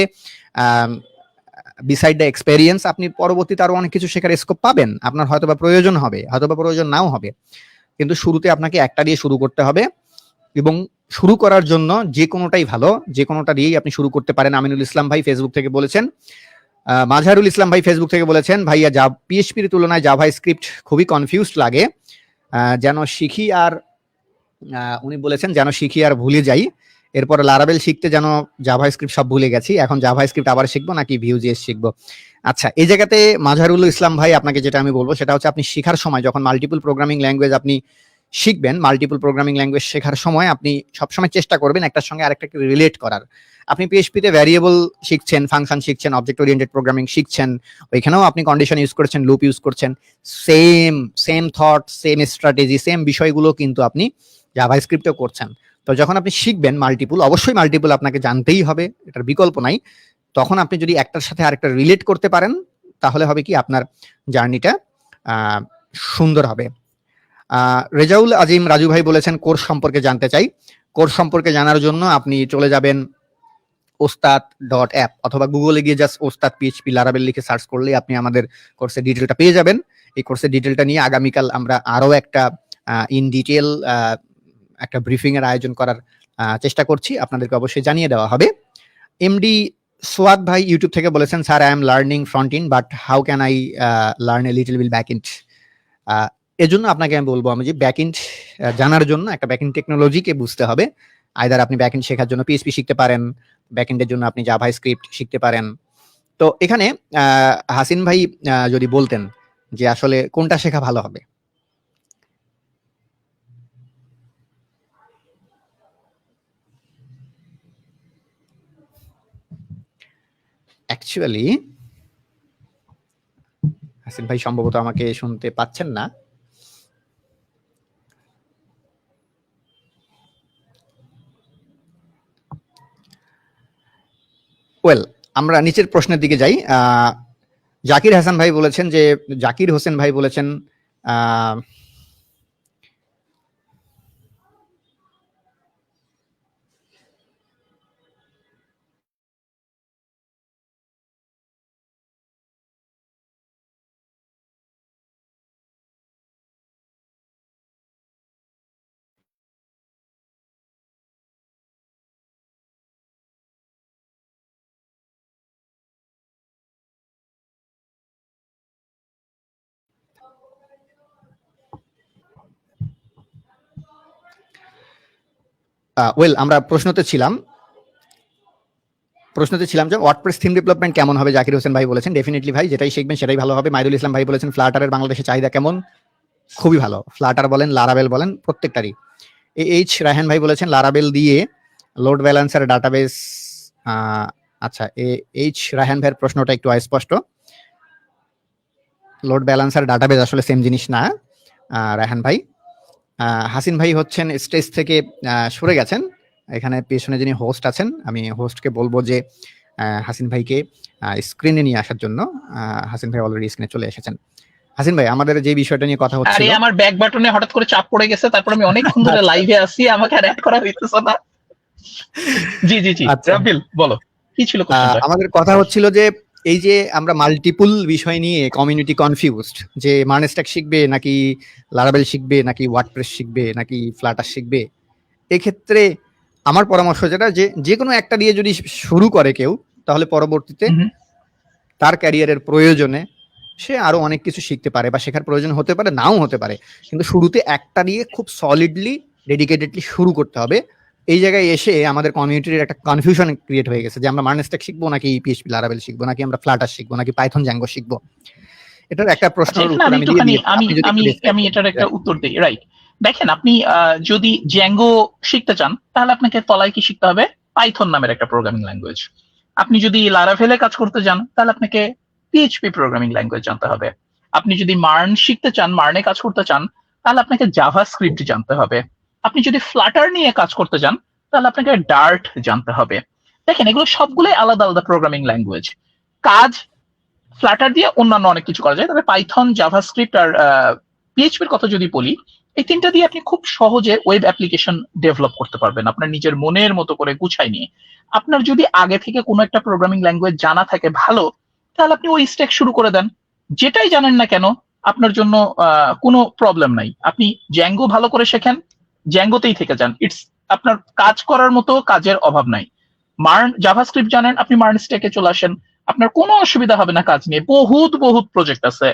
বিসাইড দ্য এক্সপেরিয়েন্স আপনি পরবর্তীতে আরো অনেক কিছু শেখার স্কোপ পাবেন। আপনার হয়তোবা প্রয়োজন হবে, হয়তোবা প্রয়োজন নাও হবে, কিন্তু শুরুতে আপনাকে একটা দিয়ে শুরু করতে হবে। এবং শুরু করার জন্য যে কোনোটাই ভালো, যে কোনোটা দিয়েই আপনি শুরু করতে পারেন। আমিনুল ইসলাম ভাই ফেসবুক থেকে বলেছেন, মাঝহারুল ইসলাম ভাই ফেসবুক থেকে বলেছেন, ভাইয়া পিএইচপির তুলনায় জাভা স্ক্রিপ্ট খুবই কনফিউজড লাগে, যেন শিখি আর উনি বলেছেন যেন শিখি আর ভুলে যাই। এরপর লারাভেল শিখতে যেন জাভা স্ক্রিপ্ট সব ভুলে গেছি, এখন জাভা স্ক্রিপ্ট আবার শিখবো নাকি ভিউজিএস শিখবো। আচ্ছা, এই জায়গাতে মাঝহারুল ইসলাম ভাই আপনাকে যেটা আমি বলবো সেটা হচ্ছে, আপনি শেখার সময় যখন মাল্টিপল প্রোগ্রামিং ল্যাঙ্গুয়েজ আপনি শিখবেন, মাল্টিপল প্রোগ্রামিং ল্যাঙ্গুয়েজ শেখার সময় আপনি সবসময় চেষ্টা করবেন একটার সঙ্গে আরেকটাকে রিলেট করার। আপনি পিএইচপিতে ভ্যারিয়েবল শিখছেন, ফাংশন শিখছেন, অবজেক্ট ওরিয়েন্টেড প্রোগ্রামিং শিখছেন, ওইখানেও আপনি কন্ডিশন ইউজ করছেন, লুপ ইউজ করছেন, same thought, same strategy, same বিষয়গুলো কিন্তু আপনি জাভা স্ক্রিপ্টেও করছেন। তো যখন আপনি শিখবেন মাল্টিপল, অবশ্যই মাল্টিপল আপনাকে জানতেই হবে, এটার বিকল্প নাই। তখন আপনি যদি একটার সাথে আরেকটা রিলেট করতে পারেন, তাহলে হবে কি আপনার জার্নিটা সুন্দর হবে। রেজাউল আজিম রাজু ভাই বলেছেন কোর্স সম্পর্কে জানতে চাই। কোর্স সম্পর্কে জানার জন্য আপনি চলে যাবেন ওস্তাদ.অ্যাপ, অথবা গুগলে গিয়ে জাস্ট ওস্তাদ পিএইচপি লারাভেল লিখে সার্চ করলে আপনি আমাদের কোর্সের ডিটেলটা পেয়ে যাবেন। এই কোর্সের ডিটেলটা নিয়ে আগামীকাল আমরা আরো একটা ইন ডিটেল একটা ব্রিফিং এর আয়োজন করার চেষ্টা করছি, আপনাদেরকে অবশ্যই জানিয়ে দেওয়া হবে। এমডি সোয়াদ ভাই ইউটিউব থেকে বলেছেন, sir I am learning front end, but how can I learn a little bit back end. এজন্য আপনাকে আমি বলবো, আমি যে ব্যাক এন্ড জানার জন্য একটা ব্যাক এন্ড টেকনোলজিকে বুঝতে হবে। আইদার আপনি ব্যাক এন্ড শেখার জন্য পিএইচপি শিখতে পারেন, ব্যাক এন্ডের জন্য আপনি জাভা স্ক্রিপ্ট শিখতে পারেন। তো এখানে হাসিন ভাই যদি বলতেন যে আসলে কোনটা শেখা ভালো হবে। অ্যাকচুয়ালি হাসিন ভাই সম্ভবত আমাকে শুনতে পাচ্ছেন না। ওয়েল, আমরা নিচের প্রশ্নের দিকে যাই। জাকির হাসান ভাই বলেছেন যে, জাকির হোসেন ভাই বলেছেন ওয়েল, আমরা প্রশ্নতে ছিলাম যে ওয়ার্ডপ্রেস থিম ডেভেলপমেন্ট কেমন হবে। জাকির হোসেন ভাই বলেছেন ডেফিনেটলি ভাই, যেটাই শিখবেন সেটাই ভালো হবে। মাইদুল ইসলাম ভাই বলেছেন ফ্লাটারের বাংলাদেশে চাহিদা কেমন, খুবই ভালো। ফ্লাটার বলেন, লারাভেল বলেন, প্রত্যেকটারই। এইচ রায়হান ভাই বলেছেন লারাভেল দিয়ে লোড ব্যালেন্সার ডাটাবেস। আচ্ছা, এইচ রায়হান ভাইয়ের প্রশ্নটা একটু অস্পষ্ট। লোড ব্যালেন্সার ডাটাবেস আসলে সেম জিনিস না রায়হান ভাই। হাসিন ভাই হচ্ছেন স্টেজ থেকে সরে গেছেন, এখানে পেছনে যিনি হোস্ট আছেন, আমি হোস্টকে বলবো যে হাসিন ভাইকে স্ক্রিনে নিয়ে আসার জন্য। হাসিন ভাই অলরেডি স্ক্রিনে চলে এসেছেন। হাসিন ভাই, আমাদের যে বিষয়টা নিয়ে কথা হচ্ছে, আরে আমার ব্যাক বাটনে হঠাৎ করে চাপ পড়ে গেছে, তারপর আমি অনেকক্ষণ ধরে লাইভে আছি, আমাকে আর অ্যাড করা হইতেছে না। জি জি জি, রাবিল বলো কি ছিল কোশ্চেনটা? আমাদের কথা হচ্ছিল যে এই যে আমরা মাল্টিপল বিষয় নিয়ে কমিউনিটি কনফিউজড, যে মার্ন স্ট্যাক শিখবে নাকি লারাভেল শিখবে নাকি ওয়ার্ডপ্রেস শিখবে নাকি ফ্লাটার শিখবে। এক্ষেত্রে আমার পরামর্শ যেটা, যে কোনো একটা দিয়ে যদি শুরু করে কেউ, তাহলে পরবর্তীতে তার ক্যারিয়ারের প্রয়োজনে সে আরো অনেক কিছু শিখতে পারে, বা শেখার প্রয়োজন হতে পারে, নাও হতে পারে, কিন্তু শুরুতে একটা দিয়ে খুব সলিডলি ডেডিকেটেডলি শুরু করতে হবে। এই জায়গায় এসে আমাদের কমিউনিটির একটা কনফিউশন ক্রিয়েট হয়ে গেছে যে আমরা মার্ন স্ট্যাক শিখবো নাকি পিএইচপি লারাভেল শিখবো নাকি আমরা ফ্লাটার শিখবো নাকি পাইথন জ্যাঙ্গো শিখবো। এটার একটা প্রশ্নের উত্তর আমি দিয়ে দিই। আমি এটার একটা উত্তর দিই। রাইট, দেখেন আপনি যদি জ্যাঙ্গো শিখতে চান তাহলে আপনাকে তলায় কি শিখতে হবে, পাইথন নামের একটা প্রোগ্রামিং ল্যাঙ্গুয়েজ। আপনি যদি লারাভেলে কাজ করতে চান তাহলে আপনাকে পিএইচপি প্রোগ্রামিং ল্যাঙ্গুয়েজ জানতে হবে। আপনি যদি মার্ন শিখতে চান, মার্নে কাজ করতে চান, তাহলে আপনাকে জাভাস্ক্রিপ্ট জানতে হবে। আপনি যদি ফ্লাটার নিয়ে কাজ করতে চান তাহলে আপনাকে ডার্ট জানতে হবে। দেখেন এগুলো সবগুলোই আলাদা আলাদা প্রোগ্রামিং ল্যাঙ্গুয়েজ। কাজ ফ্লাটার দিয়ে অন্যান্য অনেক কিছু করা যায়, তবে পাইথন, জাভাস্ক্রিপ্ট আর পিএইচপির কথা যদি বলি, এই তিনটা দিয়ে আপনি খুব সহজে ওয়েব অ্যাপ্লিকেশন ডেভেলপ করতে পারবেন আপনার নিজের মনের মতো করে গুছাই নিয়ে। আপনার যদি আগে থেকে কোনো একটা প্রোগ্রামিং ল্যাঙ্গুয়েজ জানা থাকে ভালো, তাহলে আপনি ওই স্ট্যাক শুরু করে দেন। যেটাই জানেন না কেন আপনার জন্য কোনো প্রবলেম নাই। আপনি জ্যাঙ্গো ভালো করে শেখেন, জ্যাঙ্গোতেই থেকে যান। ইটস আপনার কাজ করার মতো কাজের অভাব নাই। মার্ন জাভাস্ক্রিপ্ট জানেন, আপনি মার্ন স্ট্যাকে চলে আসেন, আপনার কোনো অসুবিধা হবে না কাজ নিয়ে। বহুত বহুত প্রজেক্ট আছে।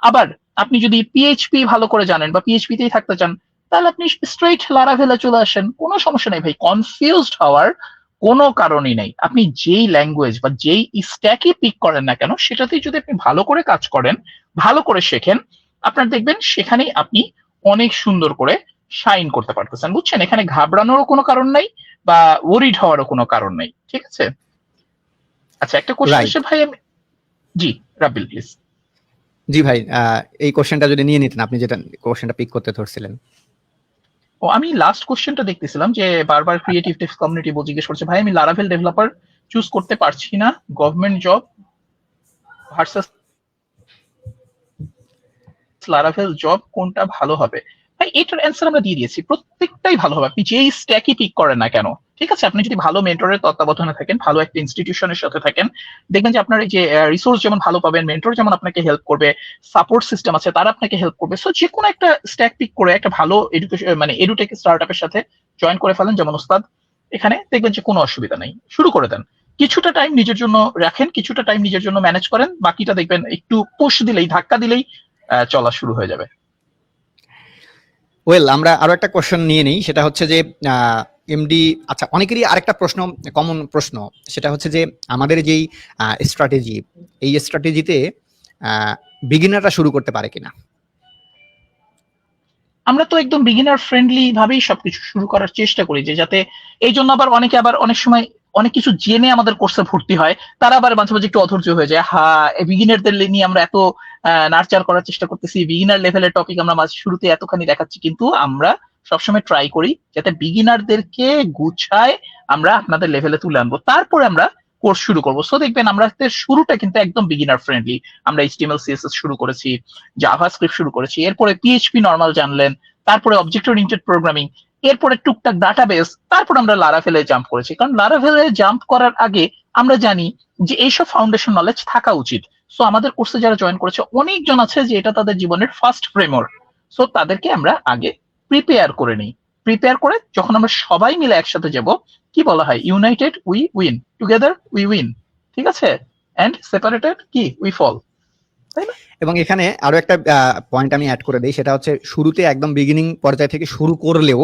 আবার আপনি যদি পিএইচপি ভালো করে জানেন বা পিএইচপি তেই থাকতে চান, তাহলে আপনি স্ট্রেইট লারাভেলে চলে আসেন, কোনো সমস্যা নেই ভাই। কনফিউজড হওয়ার কোনো কারণই নেই। আপনি যেই ল্যাঙ্গুয়েজ বা যেই স্ট্যাকই পিক করেন না কেন, সেটাতেই যদি আপনি ভালো করে কাজ করেন, ভালো করে শেখেন, আপনার দেখবেন সেখানেই আপনি অনেক সুন্দর করে শাইন করতে পারতেছেন। বুঝছেন, এখানে ঘাবড়ানোরও কোনো কারণ নাই বা ওরিড হওয়ারও কোনো কারণ নাই। ঠিক আছে? আচ্ছা, একটা কোশ্চেন রাইট। এসে ভাই জি রাব্বিল প্লিজ। জি ভাই, এই কোশ্চেনটা যদি নিয়ে নিতেন, আপনি যেটা কোশ্চেনটা পিক করতে ধরছিলেন। ও, আমি লাস্ট কোশ্চেনটা দেখতেছিলাম যে বারবার ক্রিয়েটিভ টিপস কমিউনিটি জিজ্ঞেস করছে, ভাই আমি লারাভেল ডেভেলপার চুজ করতে পারছি না, government job versus Laravel job কোনটা ভালো হবে? ভাই এটার অ্যান্সার আমরা দিয়ে দিয়েছি, প্রত্যেকটাই ভালো হবে আপনি যেই স্ট্যাকই পিক করেন না কেন। ঠিক আছে, আপনি যদি ভালো মেন্টরের তত্ত্বাবধানে থাকেন, ভালো একটা ইনস্টিটিউশনের সাথে থাকেন, দেখবেন যে আপনার এই যে রিসোর্স যেমন ভালো পাবেন, মেন্টর যেমন আপনাকে হেল্প করবে, সাপোর্ট সিস্টেম আছে তারা আপনাকে হেল্প করবে। সো যে কোনো একটা স্ট্যাক পিক করে একটা ভালো এডুকেশন মানে এডুটেক স্টার্টআপের সাথে জয়েন করে ফেলেন, যেমন ওস্তাদ, এখানে দেখবেন যে কোনো অসুবিধা নেই, শুরু করে দেন। কিছুটা টাইম নিজের জন্য রাখেন, কিছুটা টাইম নিজের জন্য ম্যানেজ করেন, বাকিটা দেখবেন একটু পুশ দিলেই, ধাক্কা দিলেই চলা শুরু হয়ে যাবে। ওয়েল, আমরা আরো একটা কোশ্চেন নিয়ে নিই, সেটা হচ্ছে যে এমডি, আচ্ছা অনেকেরই আরেকটা প্রশ্ন, কমন প্রশ্ন, সেটা হচ্ছে যে আমাদের যেই স্ট্র্যাটেজি, এই স্ট্র্যাটেজিতে বিগিনাররা শুরু করতে পারে কিনা? আমরা তো একদম বিগিনার ফ্রেন্ডলি ভাবেই সবকিছু শুরু করার চেষ্টা করি, যে যাতে এই জন্য আবার অনেকে আবার অনেক সময় অনেক কিছু জেনে আমাদের কোর্সে ভর্তি হয়, তারা আবার মাঝে মাঝে একটু অধৈর্য হয়ে যায়। বিগিনারদের নিয়ে আমরা এত নার্চার করার চেষ্টা করতেছি, বিগিনার লেভেলের টপিক আমরা মাঝে শুরুতে এতখানি দেখাচ্ছি, কিন্তু আমরা সবসময় ট্রাই করি যাতে বিগিনারদেরকে গুছায় আমরা আপনাদের লেভেলে তুলে আনবো, তারপরে আমরা কোর্স শুরু করবো। সো দেখবেন আমরা শুরুটা কিন্তু একদম বিগিনার ফ্রেন্ডলি। আমরা এইচটিএমএল সিএসএস শুরু করেছি, জাভাস্ক্রিপ্ট শুরু করেছি, এরপরে পিএইচপি নর্মাল জানলেন, তারপরে অবজেক্ট ওরিয়েন্টেড প্রোগ্রামিং, এরপরে টুকটাক ডাটাবেস, তারপর আমরা লারাভেলে জাম্প করেছি। কারণ লারাভেলে জাম্প করার আগে আমরা জানি যে এইসব ফাউন্ডেশন নলেজ থাকা উচিত। সো আমাদের কোর্সে যারা জয়েন করেছে অনেকজন আছে যে এটা তাদের জীবনের ফার্স্ট ফ্রেমওয়ার্ক। সো তাদেরকে আমরা আগে প্রিপেয়ার করে নিই, প্রিপেয়ার করে যখন আমরা সবাই মিলে একসাথে যাব, কি বলা হয়, United we win, together we win. ঠিক আছে, এন্ড সেপারেটেড কি উই ফল, তাই না? এবং এখানে আরো একটা পয়েন্ট আমি অ্যাড করে দিই, সেটা হচ্ছে শুরুতে একদম বিগিনিং পর্যায় থেকে শুরু করলেও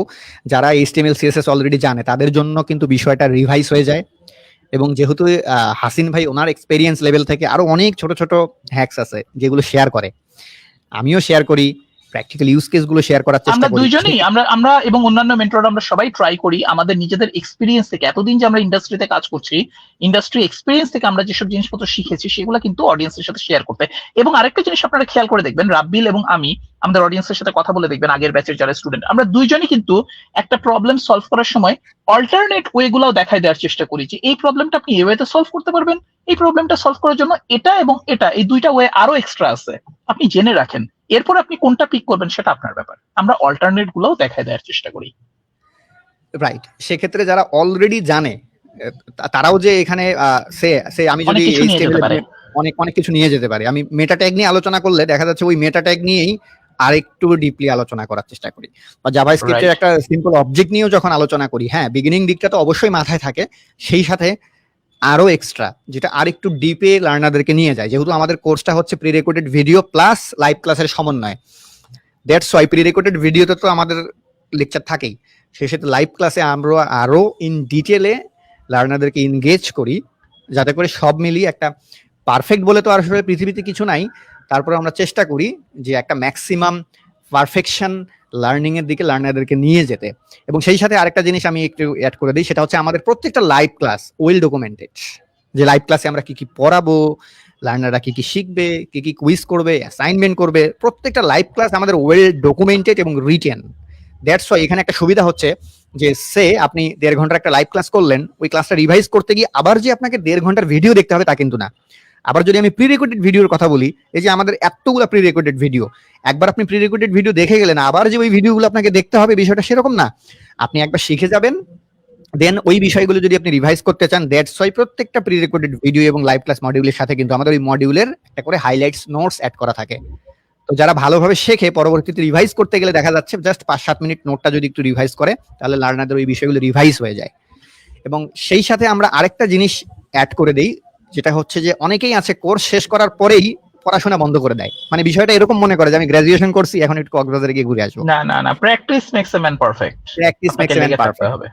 যারা এইচটিএমএল সিএসএস অলরেডি জানে তাদের জন্য কিন্তু বিষয়টা রিভাইজ হয়ে যায়। এবং যেহেতু হাসিন ভাই ওনার এক্সপেরিয়েন্স লেভেল থেকে আরো অনেক ছোট ছোট হ্যাকস আছে যেগুলো শেয়ার করে, আমিও শেয়ার করি, প্র্যাকটিক্যাল ইউজ কেস গুলো শেয়ার করার চেষ্টা আমরা করি। দুইজনেই আমরা এবং অন্যান্য মেন্টর আমরা সবাই ট্রাই করি আমাদের নিজেদের এক্সপিরিয়েন্স থেকে, এতদিন যে আমরা ইন্ডাস্ট্রিতে কাজ করছি, ইন্ডাস্ট্রি এক্সপিরিয়েন্স থেকে আমরা যেসব জিনিসপত্র শিখেছি সেগুলো কিন্তু অডিয়েন্সের সাথে শেয়ার করতে। এবং আরেকটা জিনিস আপনারা খেয়াল করে দেখবেন, রাব্বিল এবং আমি আমাদের অডিয়েন্সের সাথে কথা বলে দেখবেন, আগের ব্যাচের যারা স্টুডেন্ট, আমরা দুইজনই কিন্তু একটা প্রবলেম সলভ করার সময় অল্টারনেট ওয়ে গুলাও দেখাই দেওয়ার চেষ্টা করি, যে এই প্রবলেমটা আপনি এই ওয়েতে সলভ করতে পারবেন, এই প্রবলেমটা সলভ করার জন্য এটা এবং এটা, এই দুইটা ওয়ে আরো এক্সট্রা আছে, আপনি জেনে রাখেন, এরপর আপনি কোনটা পিক করবেন সেটা আপনার ব্যাপার। আমরা অল্টারনেট গুলোও দেখায় দেওয়ার চেষ্টা করি। রাইট, সেক্ষেত্রে যারা অলরেডি জানে তারাও যে এখানে আমি যদি অনেক কিছু নিয়ে যেতে পারি। আমি মেটা ট্যাগ নিয়ে আলোচনা করলে দেখা যাচ্ছে ওই মেটা ট্যাগ নিয়েই আরেকটু ডিপলি আলোচনা করার চেষ্টা করি, বা জাভাস্ক্রিপ্টের একটা সিম্পল অবজেক্ট নিয়েও যখন আলোচনা করি, হ্যাঁ বিগিনিং দিকটা তো অবশ্যই মাথায় থাকে, সেই সাথে আরো এক্সট্রা যেটা আরেকটু ডিপে লার্নারদেরকে নিয়ে যায়। যেহেতু আমাদের কোর্সটা হচ্ছে pre recorded video plus live ক্লাসের সমন্বয়, দ্যাটস ওয়াই প্রি রেকর্ডেড ভিডিওতে তো আমাদের লেকচার থাকেই, সেই সাথে লাইভ ক্লাসে আমরা আরো ইন ডিটেলে লার্নারদেরকে এনগেজ করি, যাতে করে সব মিলিয়ে একটা পারফেক্ট বলে তো আসলে পৃথিবীতে কিছু নাই, তারপরে আমরা চেষ্টা করি যে একটা ম্যাক্সিমাম পারফেকশন লার্নিং এর দিকে লার্নারদেরকে নিয়ে যেতে। এবং সেই সাথে আরেকটা জিনিস আমি একটু অ্যাড করে দিই, সেটা হচ্ছে আমাদের প্রত্যেকটা লাইভ ক্লাস ওয়েল ডকুমেন্টেড, যে লাইভ ক্লাসে আমরা কি কি পড়াবো, লার্নাররা কি কি শিখবে, কি কি কুইজ করবে, অ্যাসাইনমেন্ট করবে, প্রত্যেকটা লাইভ ক্লাস আমাদের ওয়েল ডকুমেন্টেড এবং রিটেন। দ্যাটস ওয়াই এখানে একটা সুবিধা হচ্ছে যে আপনি 1.5 ঘন্টার একটা লাইভ ক্লাস করলেন, ওই ক্লাসটা রিভাইজ করতে গিয়ে আবার যে আপনাকে 1.5 ঘন্টার ভিডিও দেখতে হবে তা কিন্তু না। আবার যদি আমি প্রি রেকর্ডেড ভিডিওর কথা বলি, এই যে আমাদের এতগুলো প্রি রেকর্ডেড ভিডিও, একবার আপনি প্রি রেকর্ডেড ভিডিও দেখে গেলেন, আবার যে ওই ভিডিওগুলো আপনাকে দেখতে হবে, বিষয়টা সেরকম না। আপনি একবার শিখে যাবেন, দেন ওই বিষয়গুলো যদি আপনি রিভাইজ করতে চান, দ্যাটস ওয়াই প্রত্যেকটা প্রি রেকর্ডেড ভিডিও এবং লাইভ ক্লাস মডিউলের সাথে কিন্তু আমাদের ওই মডিউলের একটা করে হাইলাইটস নোটস অ্যাড করা থাকে। তো যারা ভালোভাবে শেখে পরবর্তীতে রিভাইজ করতে গেলে দেখা যাচ্ছে জাস্ট 5-7 মিনিট নোটটা যদি একটু রিভাইজ করে, তাহলে লার্নারদের ওই বিষয়গুলো রিভাইজ হয়ে যায়। এবং সেই সাথে আমরা আরেকটা জিনিস অ্যাড করে দেই, যেটা হচ্ছে যে অনেকেই আছে কোর্স শেষ করার পরেই পড়াশোনা বন্ধ করে দেয়। মানে বিষয়টা এরকম মনে করে যে আমি গ্রাজুয়েশন করছি, এখন একটু কক্সবাজারে গিয়ে ঘুরে আসবো। না, practice makes a man perfect. Practice makes a man perfect হবে,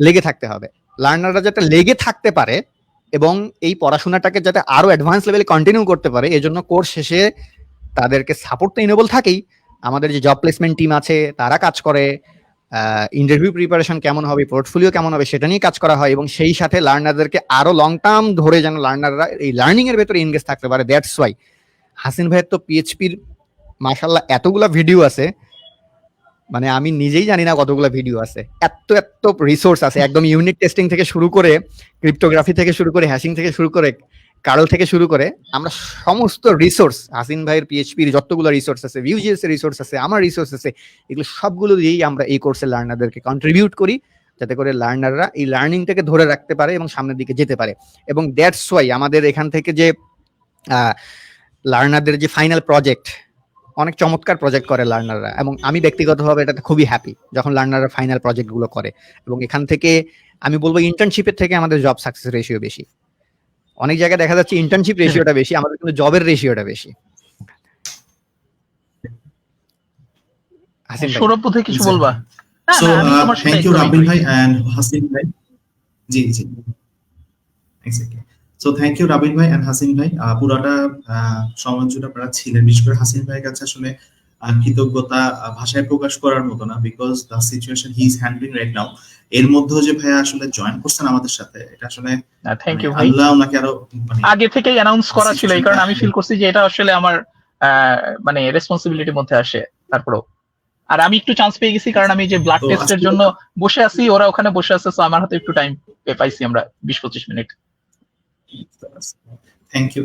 লেগে থাকতে হবে। লার্নাররা যাতে লেগে থাকতে পারে এবং এই পড়াশোনাটাকে যাতে আরো অ্যাডভান্স লেভেলে কন্টিনিউ করতে পারে, এজন্য কোর্স শেষে তাদেরকে সাপোর্ট তো ইনেবল থাকেই। আমাদের যে জব প্লেসমেন্ট টিম আছে তারা কাজ করে, ইন্টারভিউ প্রিপারেশন কেমন হবে, পোর্টফোলিও কেমন হবে সেটা নিয়ে কাজ করা হয়, এবং সেই সাথে লার্নারদেরকে আরো লং টার্ম ধরে যেন লার্নাররা এই লার্নিং এর ভেতরে এনগেজ থাকতে পারে। দ্যাটস ওয়াই হাসিন ভাইয়ের তো পিএইচপির মাশাআল্লাহ এতগুলা ভিডিও আছে, মানে আমি নিজেই জানি না কতগুলো ভিডিও আছে, এত রিসোর্স আছে, একদম ইউনিট টেস্টিং থেকে শুরু করে, ক্রিপ্টোগ্রাফি থেকে শুরু করে, হ্যাশিং থেকে শুরু করে, কার্ল থেকে শুরু করে, আমরা সমস্ত রিসোর্স, হাসিন ভাইয়ের পিএইচপির যতগুলো রিসোর্স আছে, ভিউজিএস এর রিসোর্স আছে, আমার রিসোর্স আছে, এগুলো সবগুলো দিয়েই আমরা এই কোর্সের লার্নারদেরকে কন্ট্রিবিউট করি, যাতে করে লার্নাররা এই লার্নিংটাকে ধরে রাখতে পারে এবং সামনের দিকে যেতে পারে। এবং দ্যাটস ওয়াই আমাদের এখান থেকে যে লার্নারদের যে ফাইনাল প্রজেক্ট, অনেক চমৎকার প্রজেক্ট করে লার্নাররা, এবং আমি ব্যক্তিগতভাবে এটাতে খুবই হ্যাপি যখন লার্নাররা ফাইনাল প্রজেক্ট গুলো করে। এবং এখান থেকে আমি বলবো ইন্টার্নশিপের থেকে আমাদের জব সাকসেস রেশিও বেশি। অনেক জায়গায় দেখা যাচ্ছে ইন্টার্নশিপ রেশিওটা বেশি, আমাদের কিন্তু জবের রেশিওটা বেশি। সৌরভ বোধহয় কিছু বলবা? সো থ্যাংক ইউ রাবিল ভাই এন্ড হাসিন ভাই। জি এক্স্যাক্টলি। সো থ্যাংক ইউ রাবিল ভাই এন্ড হাসিন ভাই, পুরোটা সময় জুড়ে আপনারা ছিলেন। বিশেষ করে হাসিন ভাইয়ের কাছে আসলে কৃতজ্ঞতা ভাষায় প্রকাশ করার মতো না, because the situation he is handling right now. এর মধ্যে যে ভাইয়া আসলে জয়েন করছেন আমাদের সাথে, এটা আসলে থ্যাংক ইউ ভাই। আল্লাহ ওনাকে আরো আগে থেকেই অ্যানাউন্স করা ছিল, এই কারণে আমি ফিল করছি যে এটা আসলে আমার মানে রেসপন্সিবিলিটির মধ্যে আসে। তারপরেও আর আমি একটু চান্স পেয়ে গেছি, কারণ আমি যে ব্লাড টেস্টের জন্য বসে আছি, ওরা ওখানে বসে আছে, সো আমার হাতে একটু টাইম পাইছি আমরা 20-25 মিনিট।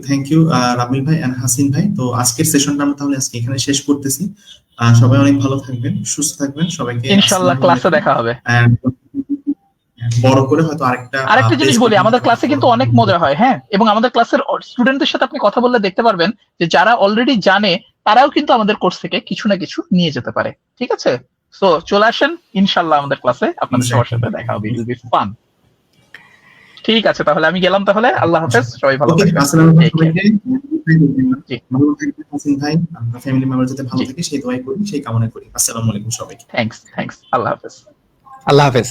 থ্যাংক ইউ রাবিল ভাই এন্ড হাসিন ভাই। তো আজকের সেশনটা আমরা তাহলে আজকে এখানে শেষ করতেছি। সবাই অনেক ভালো থাকবেন, সুস্থ থাকবেন, সবাইকে ইনশাআল্লাহ ক্লাসে দেখা হবে। বড় করে হয়তো আরেকটা জিনিস বলি, আমাদের ক্লাসে কিন্তু অনেক মজা হয়, হ্যাঁ, এবং আমাদের ক্লাসের স্টুডেন্টদের সাথে আপনি কথা বললে দেখতে পারবেন যে যারা অলরেডি জানে তারাও কিন্তু আমাদের কোর্স থেকে কিছু না কিছু নিয়ে যেতে পারে। ঠিক আছে, সো চলে আসেন ইনশাআল্লাহ আমাদের ক্লাসে, আপনাদের সবার সাথে দেখা হবে, ইট উইল বি ফান। ঠিক আছে, তাহলে আমি গেলাম, তাহলে আল্লাহ হাফেজ, সবাই ভালো থাকবেন। হাসিন ভাই আপনার ফ্যামিলি মেম্বার যাতে ভালো থাকে সেই দোয়াই করি, সেই কামনা করি। আসসালামু আলাইকুম সবাইকে। থ্যাঙ্কস, আল্লাহ হাফেজ। আল্লাহ হাফেজ।